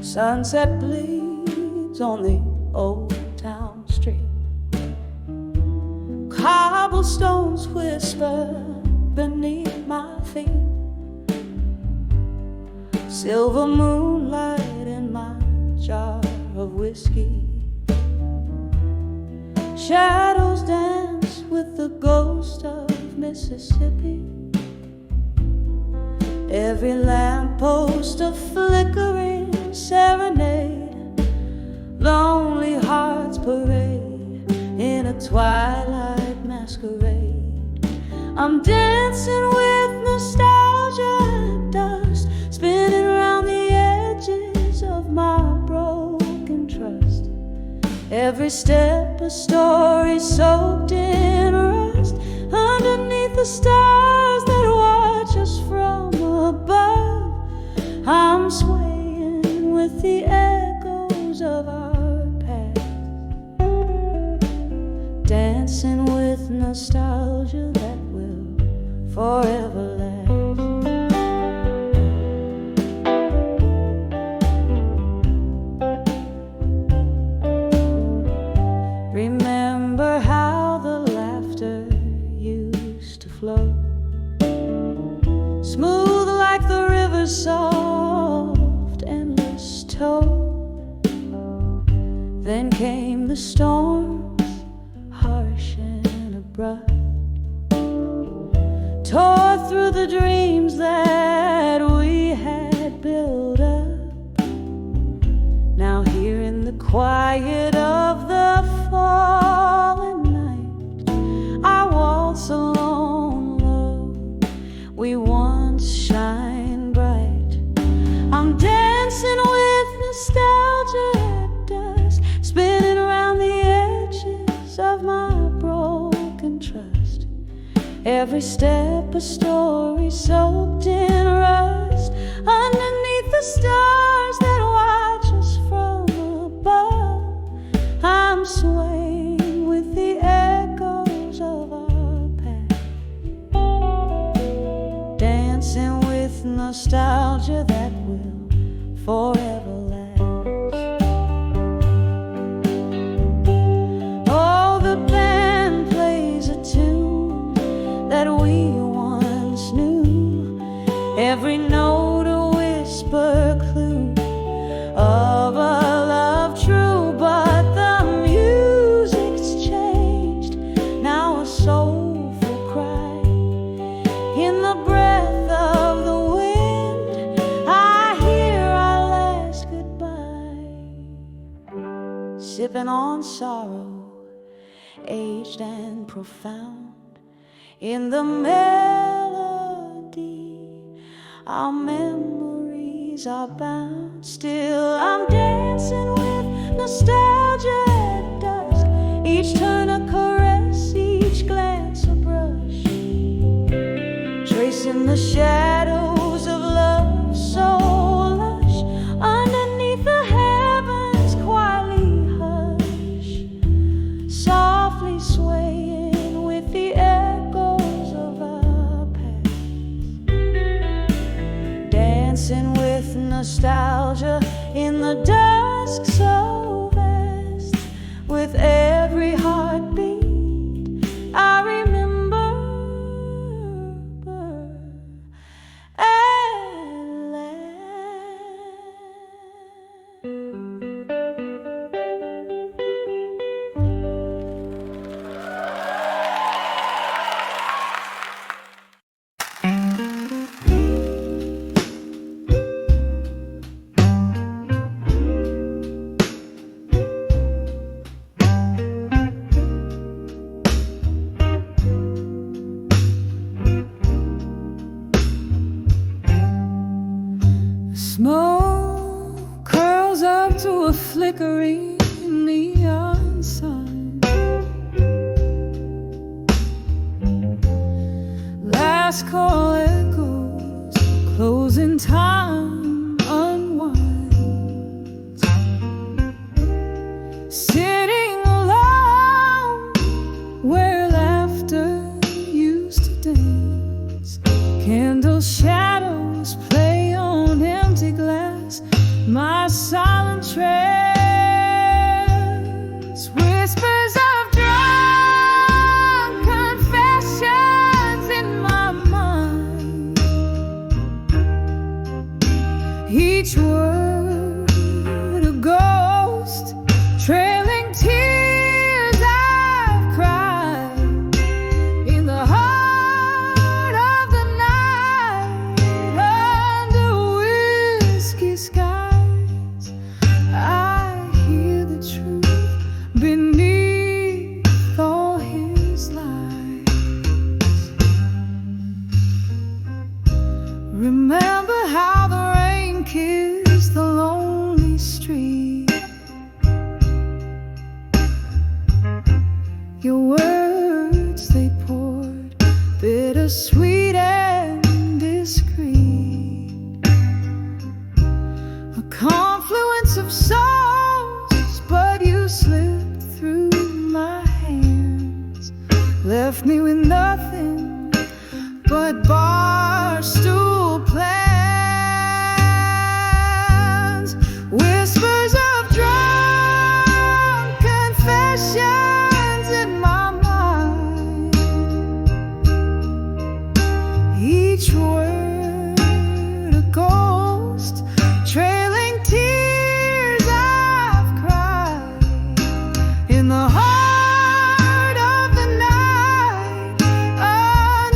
Sunset bleeds on the old town street. Cobblestones whisper beneath my feet. Silver moonlight in my jar of whiskey. Shadows dance with the ghost of Mississippi. Every lamppost a flickering serenade. Lonely hearts parade in a twilight masquerade. I'm dancing with nostalgia dust, spinning around the edges of my broken trust. Every step a story soaked in rust, underneath the stars that watch us from above. I'm swaying with the echoes of our past, dancing with nostalgia that will forever last. Remember how the laughter used to flow, smooth like the river's soft, endless toe. Then came the storms, harsh and abrupt, tore through the dreams that we had built up. Now here in the quiet of the fallen night, I waltz alone low, we once shine bright. I'm dancing with nostalgia at dusk, spinning around the edges of my broken trust. Every step a story soaked in rust, underneath the stars that watch us from above. I'm swaying with the echoes of our past, dancing with nostalgia that will forever last. Oh, the band plays a tune that we once knew, every note a whisper clue of a love true. But the music's changed, now a soulful cry. In the breath of the wind, I hear our last goodbye. Sipping on sorrow, aged and profound, in the melody, our memories are bound. Still I'm dancing with nostalgia at dusk, each turn a caress, each glance a brush, tracing the shadows of love so lush, underneath the heavens quietly hush, softly swaying with the echoes of our past, dancing with nostalgia in the dusk so vast. With every heartbeat I remember at last. Smoke curls up to a flickering neon sign. Last call echoes, closing time unwinds. Sitting alone where laughter used to dance, candle shadows play on empty glass, my silent trance, whispers of drunk confessions in my mind, each word a ghost, trailing tears I've cried in the heart of the night, under whiskey skies. I hear the truth beneath Your words, they poured, bittersweet and discreet, a confluence of songs, but you slipped through my hands, left me with nothing but barstool plans, whispers of drunk confessions in my mind, each word a ghost, trailing tears I've cried in the heart of the night,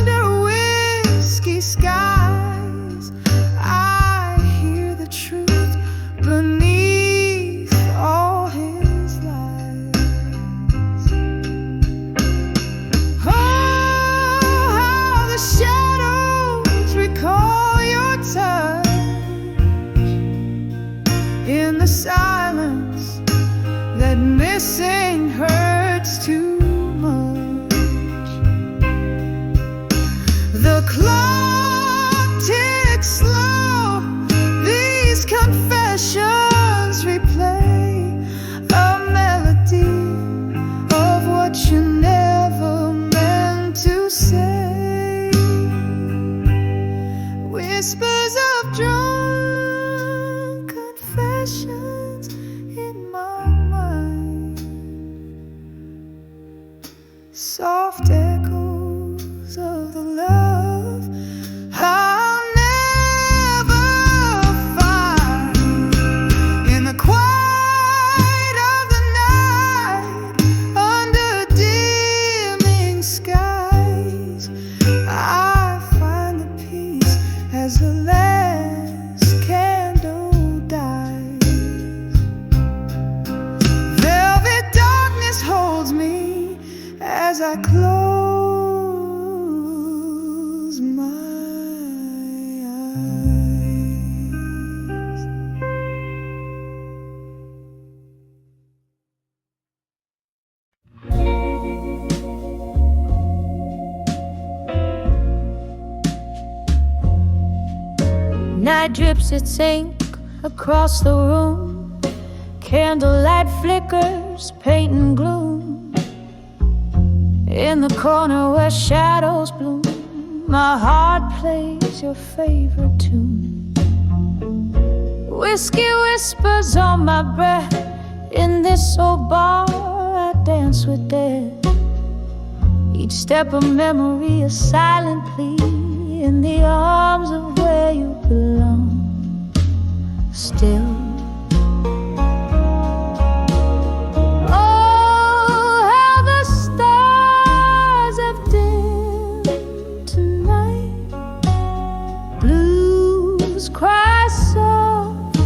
under whiskey skies. I hear the truth beneath all his lies. Oh, how the shadows recall your touch in the silence. That missing hurts too much. The clock ticks slow, these confessions replay a melody of what you never meant to say. Whispers of drunk confessions in my mind, soft echoes of the love I'll never find in the quiet of the night, under dimming skies. I find the peace as the last candle dies. Velvet darkness holds me as I close my eyes. Night drips its ink across the room, candlelight flickers, paint and gloom. In the corner where shadows bloom, my heart plays your favorite tune. Whiskey whispers on my breath, in this old bar I dance with death. Each step a memory, a silent plea, in the arms of where you belong. Still, cry soft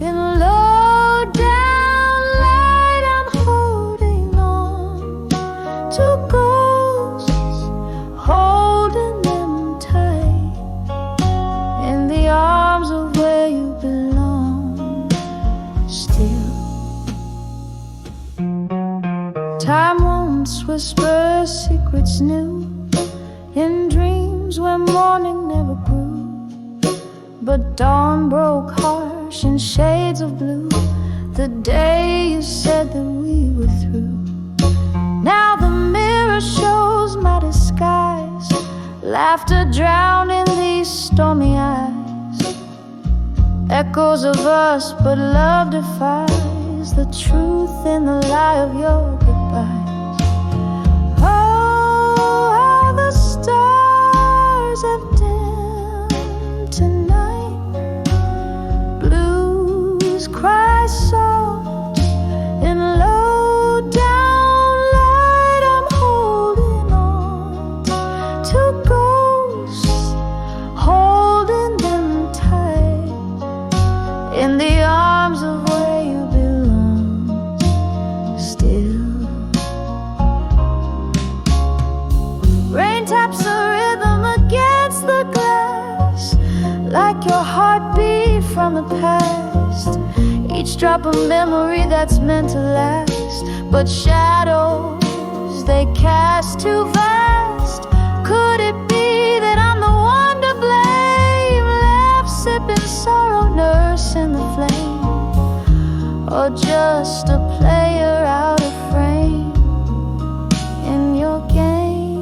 in a low down light. I'm holding on to ghosts, holding them tight, in the arms of where you belong. Still, time once whispered secrets new, in dreams where morning never grew, but dawn broke harsh in shades of blue, the day you said that we were through. Now the mirror shows my disguise, laughter drowned in these stormy eyes. Echoes of us, but love defies the truth in the lie of your goodbyes. Oh, how the stars have dimmed tonight. Cry soft in a low down light. I'm holding on to ghosts, holding them tight, in the arms of where you belong. Still, rain taps a rhythm against the glass, like your heartbeat from the past. Each drop a memory that's meant to last, but shadows shadows they cast too vast? Could it be that I'm the one to blame, left sipping sorrow, nursing the flame, or just a player out of frame in your game?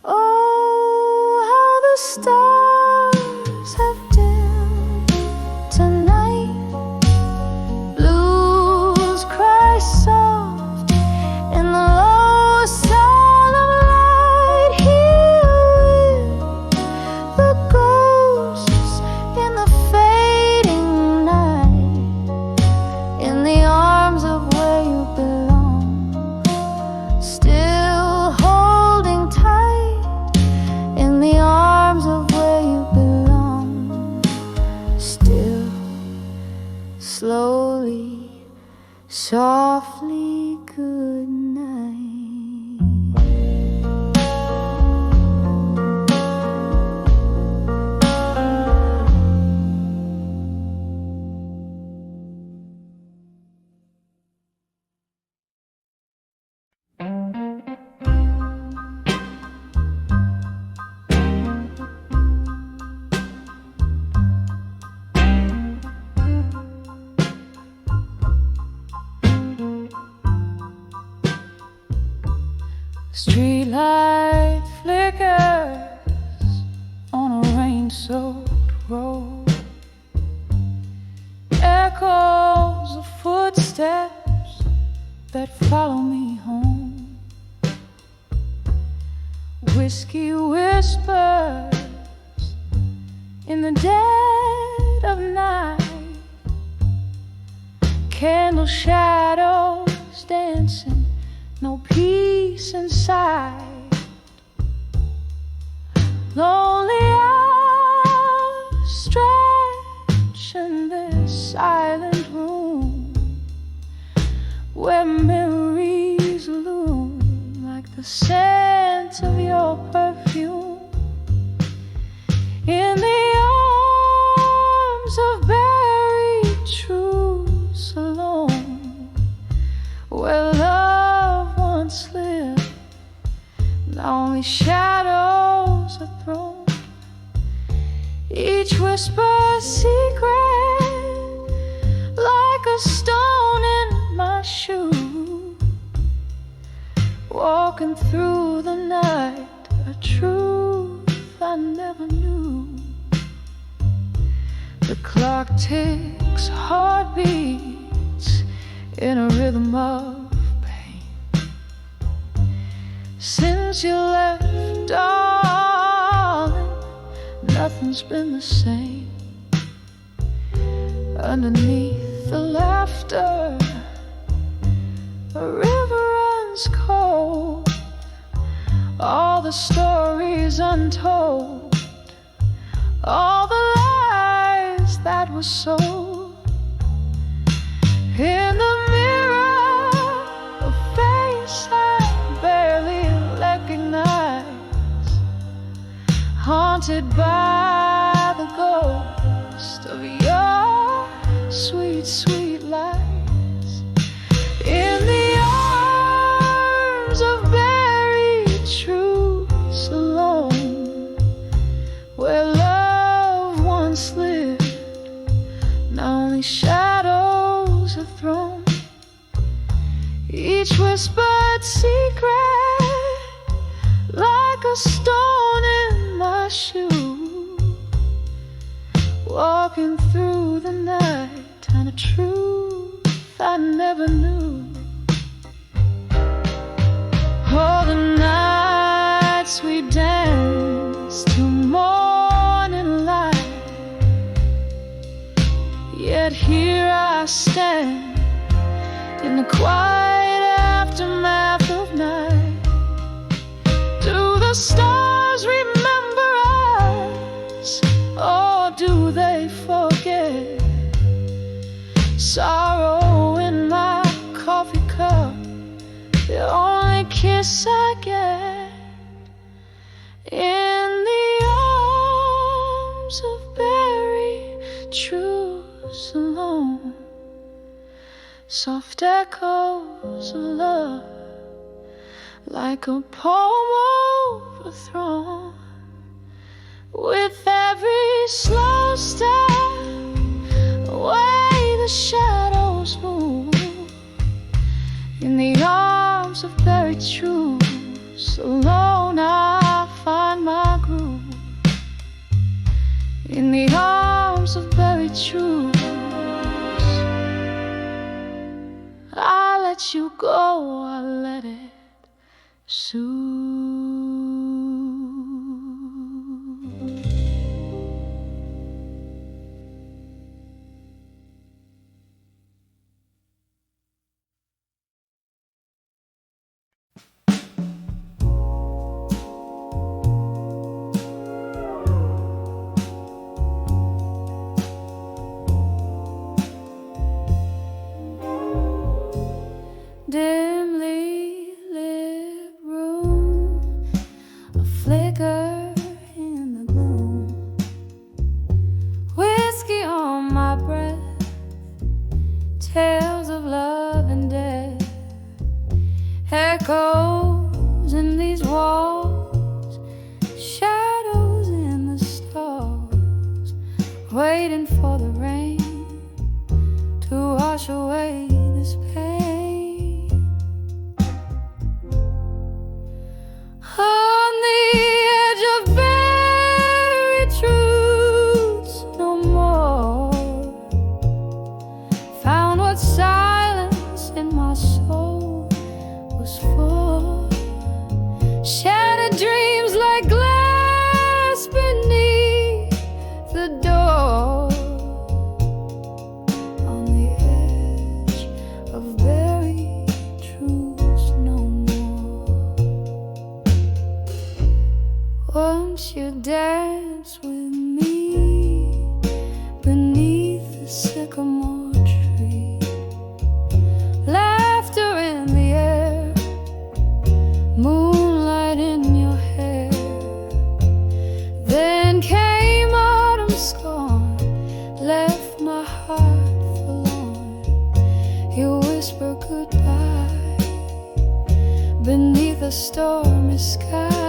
Oh, how the stars have dimmed tonight. Blues cry soft in the low sound of light. Here the ghosts in the fading night, in the arms of where you belong, still holding tight, in the arms of where you belong, still slowly, softly, good night. Streetlight flickers on a rain-soaked road, echoes of footsteps that follow me home, whiskey whispers in the dead of night, candle shadows dancing, no peace inside. Lonely hours stretch in this silent room, where memories loom like the scent of your perfume, in the arms of buried truths alone, where love once lived, now only shadows are thrown, each whisper a secret, like a stone in my shoe, walking through the night, a truth I never knew. The clock ticks, heartbeats in a rhythm of pain. Since you left, darling, nothing's been the same. Underneath the laughter, a river runs cold, all the stories untold, all the lies that were sold. In the mirror, a face I barely recognize, haunted by the ghost of your sweet, sweet lies. In the arms of buried truths alone, where love once lived, now only shadows are thrown, each whispered secret, like a stone in my shoe, walking through the night, and a truth I never knew. All the nights we danced till morning light, yet here I stand in the quiet aftermath of night. Do the stars remember us, or do they forget? Sorrow in my coffee cup, the only kiss I get. In the arms of buried truths alone, soft soft echoes of love, like a poem overthrown. With every slow step, away the shadows move. In the arms of buried truths, alone I find my groove. In the arms of buried truths, I let you go, I let it soothe. Dimly lit room, a flicker in the gloom, whiskey on my breath, tales of love and death, echoes in these walls, shadows in the stalls, waiting for the rain to wash away this pain. On the edge of buried truths, no more found what silence in my soul was for. Shattered dreams like glass beneath the door. On the edge of buried truths, no more. Won't you dance with me beneath the sycamore tree? Laughter in the air, moonlight in your hair. Then came autumn scorn, left my heart forlorn. You whisper goodbye beneath a stormy sky.